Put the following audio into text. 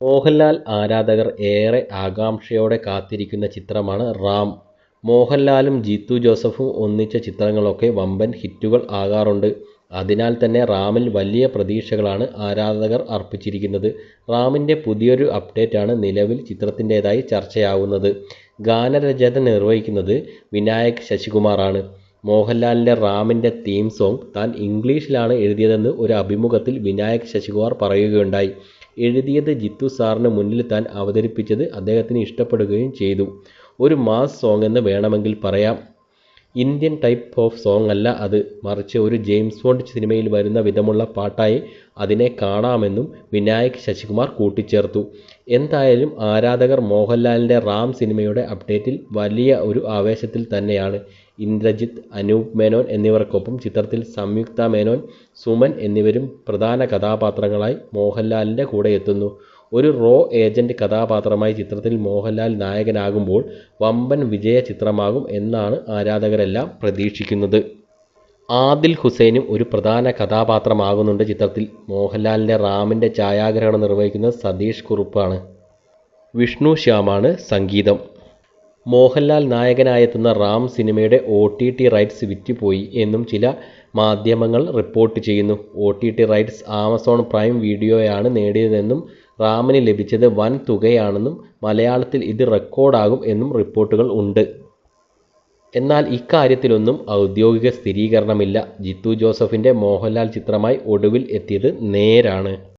മോഹൻലാൽ ആരാധകർ ഏറെ ആകാംക്ഷയോടെ കാത്തിരിക്കുന്ന ചിത്രമാണ് റാം. മോഹൻലാലും ജീത്തു ജോസഫും ഒന്നിച്ച ചിത്രങ്ങളൊക്കെ വമ്പൻ ഹിറ്റുകൾ ആകാറുണ്ട്. അതിനാൽ തന്നെ റാമിൽ വലിയ പ്രതീക്ഷകളാണ് ആരാധകർ അർപ്പിച്ചിരിക്കുന്നത്. റാമിൻ്റെ പുതിയൊരു അപ്ഡേറ്റാണ് നിലവിൽ ചിത്രത്തിൻ്റേതായി ചർച്ചയാവുന്നത്. ഗാനരചന നിർവഹിക്കുന്നത് വിനായക് ശശികുമാറാണ്. മോഹൻലാലിൻ്റെ റാമിൻ്റെ തീം സോങ് താൻ ഇംഗ്ലീഷിലാണ് എഴുതിയതെന്ന് ഒരു അഭിമുഖത്തിൽ വിനായക് ശശികുമാർ പറയുകയുണ്ടായി. എഴുതിയത് ജിത്തു സാറിന് മുന്നിൽ താൻ അവതരിപ്പിച്ചത് അദ്ദേഹത്തിന് ഇഷ്ടപ്പെടുകയും ചെയ്തു. ഒരു മാസ് സോങ്ങെന്ന് വേണമെങ്കിൽ പറയാം. ഇന്ത്യൻ ടൈപ്പ് ഓഫ് സോങ് അല്ല അത്, മറിച്ച് ഒരു ജെയിംസ് ബോണ്ട് സിനിമയിൽ വരുന്ന വിധമുള്ള പാട്ടായി അതിനെ കാണാമെന്നും വിനായക് ശശികുമാർ കൂട്ടിച്ചേർത്തു. എന്തായാലും ആരാധകർ മോഹൻലാലിൻ്റെ റാം സിനിമയുടെ അപ്ഡേറ്റിൽ വലിയ ഒരു ആവേശത്തിൽ തന്നെയാണ്. ഇന്ദ്രജിത്ത്, അനൂപ് മേനോൻ എന്നിവർക്കൊപ്പം ചിത്രത്തിൽ സംയുക്ത മേനോൻ, സുമൻ എന്നിവരും പ്രധാന കഥാപാത്രങ്ങളായി മോഹൻലാലിൻ്റെ കൂടെ എത്തുന്നു. ഒരു റോ ഏജന്റ് കഥാപാത്രമായി ചിത്രത്തിൽ മോഹൻലാൽ നായകനാകുമ്പോൾ വമ്പൻ വിജയ ചിത്രമാകും എന്നാണ് ആരാധകരെല്ലാം പ്രതീക്ഷിക്കുന്നത്. ആദിൽ ഹുസൈനും ഒരു പ്രധാന കഥാപാത്രമാകുന്നുണ്ട് ചിത്രത്തിൽ. മോഹൻലാലിൻ്റെ റാമിൻ്റെ ഛായാഗ്രഹണം നിർവഹിക്കുന്നത് സതീഷ് കുറുപ്പാണ്. വിഷ്ണു ശ്യാമാണ് സംഗീതം. മോഹൻലാൽ നായകനായെത്തുന്ന റാം സിനിമയുടെ OTT റൈറ്റ്സ് വിറ്റുപോയി എന്നും ചില മാധ്യമങ്ങൾ റിപ്പോർട്ട് ചെയ്യുന്നു. OTT റൈറ്റ്സ് ആമസോൺ പ്രൈം വീഡിയോയാണ് നേടിയതെന്നും റാമിന് ലഭിച്ചത് വൻ തുകയാണെന്നും മലയാളത്തിൽ ഇത് റെക്കോർഡാകും എന്നും റിപ്പോർട്ടുകൾ ഉണ്ട്. എന്നാൽ ഇക്കാര്യത്തിലൊന്നും ഔദ്യോഗിക സ്ഥിരീകരണമില്ല. ജിത്തു ജോസഫിൻ്റെ മോഹൻലാൽ ചിത്രമായി ഒടുവിൽ എത്തിയത് നേരാണ്.